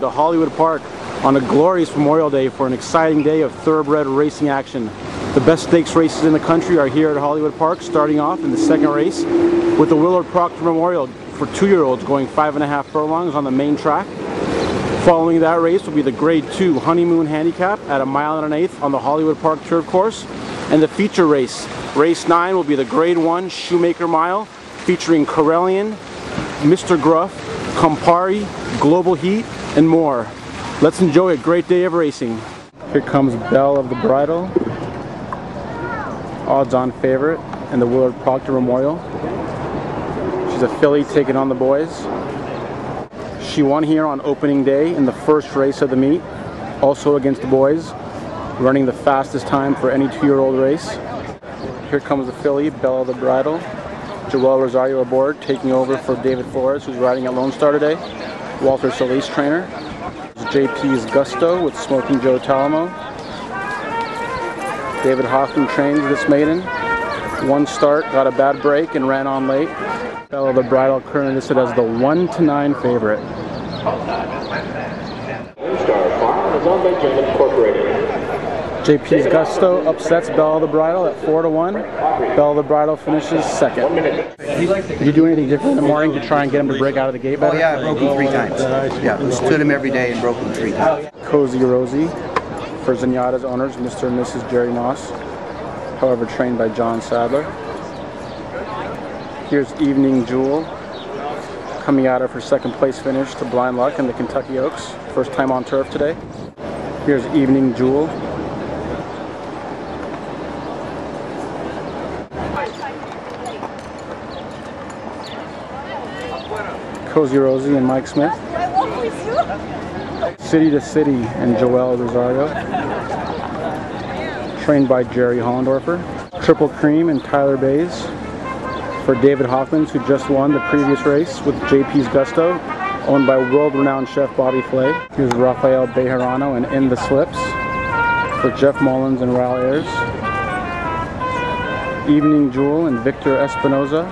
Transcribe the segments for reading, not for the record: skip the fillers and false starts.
to Hollywood Park on a glorious Memorial Day for an exciting day of thoroughbred racing action. The best stakes races in the country are here at Hollywood Park, starting off in the second race with the Willard Proctor Memorial for 2-year-olds going 5.5 furlongs on the main track. Following that race will be the Grade 2 Honeymoon Handicap at 1 1/8 on the Hollywood Park Turf Course. And the feature race, Race 9, will be the Grade 1 Shoemaker Mile featuring Corellian, Mr. Gruff, Campari, Global Heat, and more. Let's enjoy a great day of racing. Here comes Belle of the Bridle, odds-on favorite in the Willard Proctor Memorial. She's a filly taking on the boys. She won here on opening day in the first race of the meet, also against the boys, running the fastest time for any 2-year-old race. Here comes the filly, Belle of the Bridle. Joel Rosario aboard, taking over for David Flores, who's riding at Lone Star today. Walter Solis trainer. JP's Gusto with Smoking Joe Talamo. David Hoffman trains this maiden. One start, got a bad break and ran on late. Belle of the Bridle currently listed as the 1-9 favorite. Lone Star Farm is owned by German Incorporated. JP's Gusto upsets Belle of the Bridle at 4-1. Belle of the Bridle finishes second. Did you do anything different in the morning to try and get him to break out of the gate better? Oh yeah, I broke him 3 times. Yeah, stood him every day and broke him 3 times. Cozy Rosie for Zenyatta's owners, Mr. and Mrs. Jerry Moss, however trained by John Sadler. Here's Evening Jewel coming out of her second place finish to Blind Luck in the Kentucky Oaks. First time on turf today. Here's Evening Jewel. Cozy Rosie and Mike Smith. City to City and Joel Rosario, trained by Jerry Hollendorfer. Triple Cream and Tyler Bays for David Hoffman, who just won the previous race with JP's Gusto, owned by world-renowned chef Bobby Flay. Here's Rafael Bejarano and In the Slips for Jeff Mullins and Raul Ayers. Evening Jewel and Victor Espinoza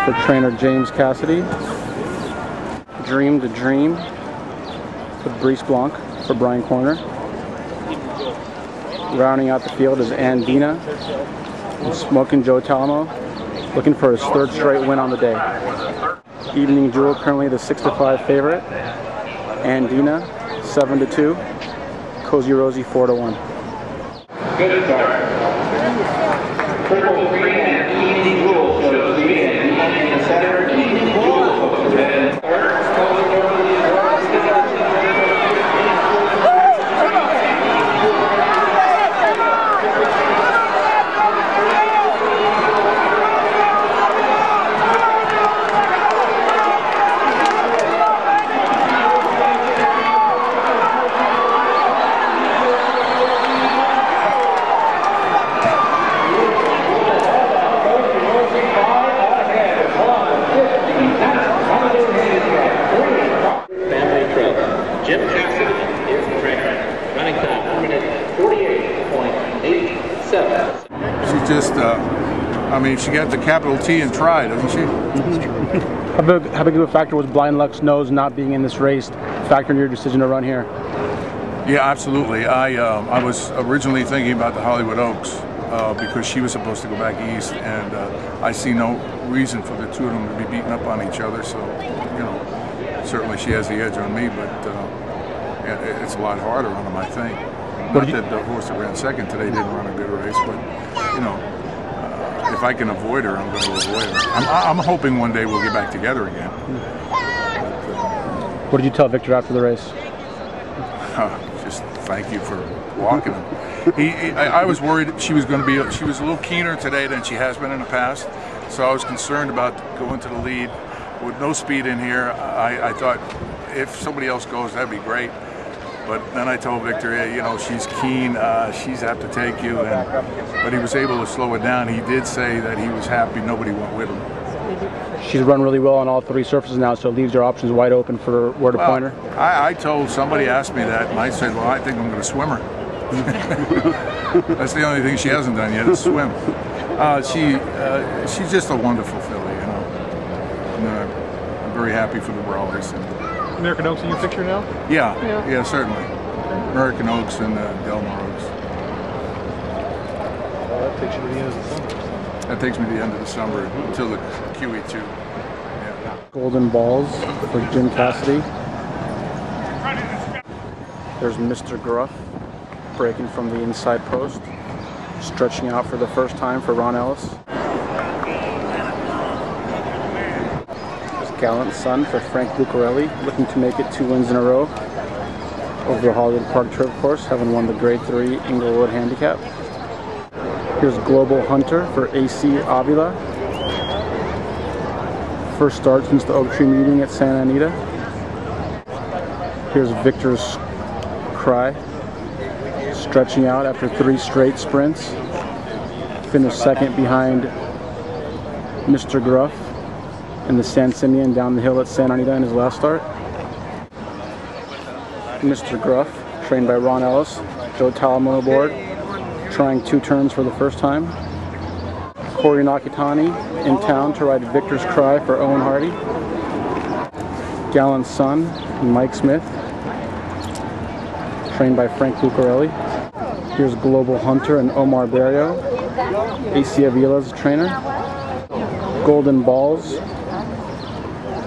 for trainer James Cassidy. Dream to Dream with Brice Blanc for Brian Corner. Rounding out the field is Andina and Smoking Joe Talamo, looking for his 3rd straight win on the day. Evening Jewel currently the 6-5 favorite. Andina 7-2. Cozy Rosie 4-1. Good start. Triple Cream and Evening Jewel shows lead, and in the center, Evening Jewel shows red. Jim Cassidy is the trainer. Running time, 1:48.87. She just, I mean, she got the capital T and try, doesn't she? How big of a factor was Blind Luck's nose not being in this race factor in your decision to run here? Yeah, absolutely. I was originally thinking about the Hollywood Oaks because she was supposed to go back east, and I see no reason for the two of them to be beating up on each other. So, you know, certainly she has the edge on me, but it's a lot harder on them, I think. Not that the horse that ran second today didn't run a good race, but you know, if I can avoid her, I'm going to avoid her. I'm hoping one day we'll get back together again. What did you tell Victor after the race? Just thank you for walking him. I was worried she was going to be. She was a little keener today than she has been in the past, so I was concerned about going to the lead with no speed in here. I thought if somebody else goes, that'd be great. But then I told Victor, hey, you know, she's keen, she's apt to take you. But he was able to slow it down. He did say that he was happy nobody went with him. She's run really well on all 3 surfaces now, so it leaves your options wide open for where to point her. I told somebody asked me that, and I said, well, I think I'm going to swim her. That's the only thing she hasn't done yet is swim. She's just a wonderful filly, you know. And, I'm very happy for the Brawlers. And American Oaks in your picture now? Yeah, certainly. American Oaks and Delmar Oaks. Well, that takes you to the end of the summer. That takes me to the end of December until the QE2. Yeah. Golden balls for Jim Cassidy. There's Mr. Gruff breaking from the inside post, stretching out for the first time for Ron Ellis. There's Gallant Son for Frank Lucarelli, looking to make it 2 wins in a row over the Hollywood Park Turf Course, having won the Grade 3 Inglewood Handicap. Here's Global Hunter for AC Avila. First start since the Oak Tree meeting at Santa Anita. Here's Victor's Cry, stretching out after 3 straight sprints. Finished second behind Mr. Gruff in the San Simeon down the hill at Santa Anita in his last start. Mr. Gruff, trained by Ron Ellis, Joe Talamo aboard, trying 2 turns for the first time. Corey Nakatani in town to ride Victor's Cry for Owen Hardy. Gallant Son, Mike Smith, trained by Frank Lucarelli. Here's Global Hunter and Omar Barrio, AC Avila's trainer. Golden Balls,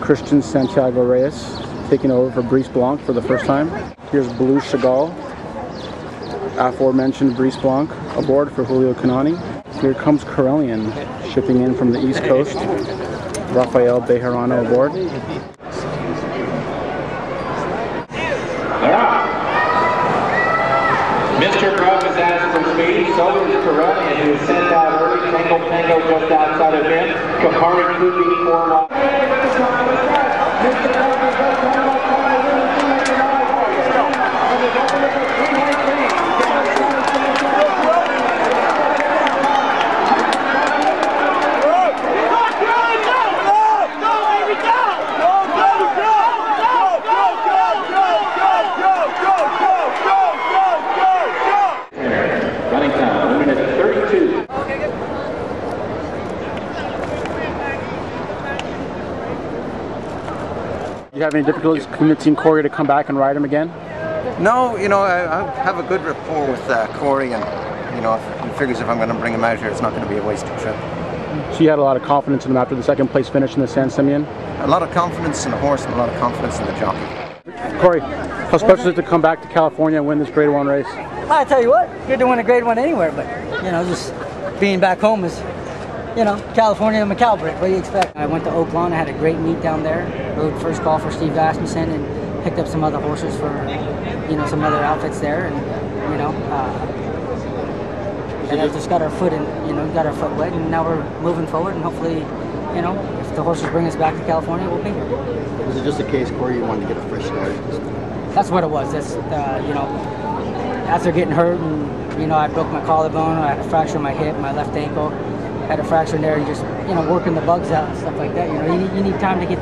Christian Santiago Reyes, taking over for Brice Blanc for the first time. Here's Blue Chagall, aforementioned Brice Blanc, aboard for Julio Kanani. Here comes Corellian, shipping in from the East Coast. Rafael Bejarano aboard. Mr. Gruff is asked for speed, so is Corellian, who is sent out early. Tango just outside of him. Kapari Kupi 4 wide. Running time, 1 minute 32. Do you have any difficulties convincing Corey to come back and ride him again? No, you know, I have a good rapport with Corey, and you know, he figures if I'm going to bring him out here, it's not going to be a wasted trip. So you had a lot of confidence in him after the second place finish in the San Simeon? A lot of confidence in the horse and a lot of confidence in the jockey. Corey, how special is it to come back to California and win this Grade 1 race? I tell you what, good to win a Grade 1 anywhere, but you know, just being back home is, you know, California and McAlbrit. What do you expect? I went to Oaklawn. I had a great meet down there. Rode first call for Steve Asmussen and picked up some other horses for, you know, some other outfits there, and you know, and I just got our foot in, you know, got our foot wet, and now we're moving forward, and hopefully, you know, if the horses bring us back to California, we'll be here. Was it just a case, Corey, you wanted to get a fresh start? That's what it was. That's you know, after getting hurt, and you know, I broke my collarbone, I had a fracture in my hip, my left ankle, had a fracture in there, and just, you know, working the bugs out and stuff like that. You know, you need time to get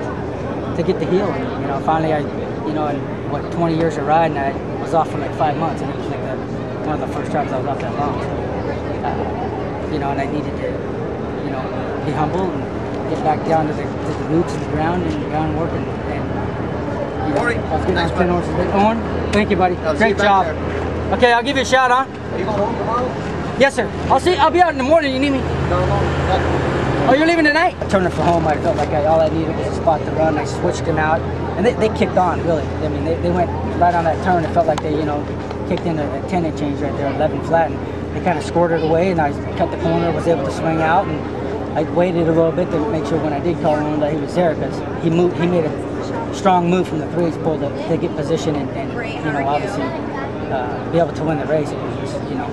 the heel. And, you know, finally, you know, in what 20 years of riding, I was off for like 5 months, and it was like one of the first times I was off that long. So, you know, and I needed to, you know, be humble and get back down to the roots of the ground and groundwork, and you know, I was getting those 10 horses. Owen, thank you, buddy. Great job. Okay, I'll give you a shout, huh? Are you going home tomorrow? Yes, sir. I'll be out in the morning. You need me? No. Oh, you're leaving tonight? I turned it for home. I felt like all I needed was a spot to run. I switched them out, and they kicked on, really. I mean, they went right on that turn. It felt like they, you know, kicked in a 10-inch change right there, 11 flat, and they kind of scored it away, and I cut the corner, was able to swing out, and I waited a little bit to make sure when I did call on that he was there, because he made a strong move from the 3/8 pull to get position and you know, obviously be able to win the race. It was just, you know,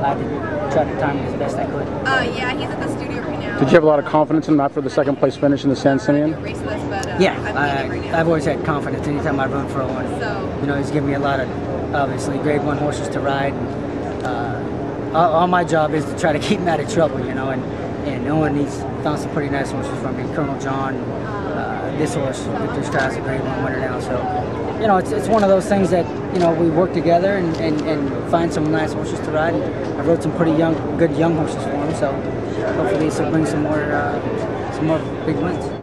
I had to track the timing as best I could. Yeah, he's at the studio right now. Did you have a lot of confidence in him after the second place finish in the San Simeon? Racing this, but Yeah, I'm meeting right now. I've always had confidence anytime I run for Owen. So, You know, he's given me a lot of, obviously, Grade 1 horses to ride. All my job is to try to keep him out of trouble, you know, and Owen, he's found some pretty nice horses from me. Colonel John, this horse, Victor Strass, a Grade 1 winner now. So, you know, it's one of those things that, you know, we work together and find some nice horses to ride. And I rode some pretty good young horses for him, so hopefully this will bring some more big wins.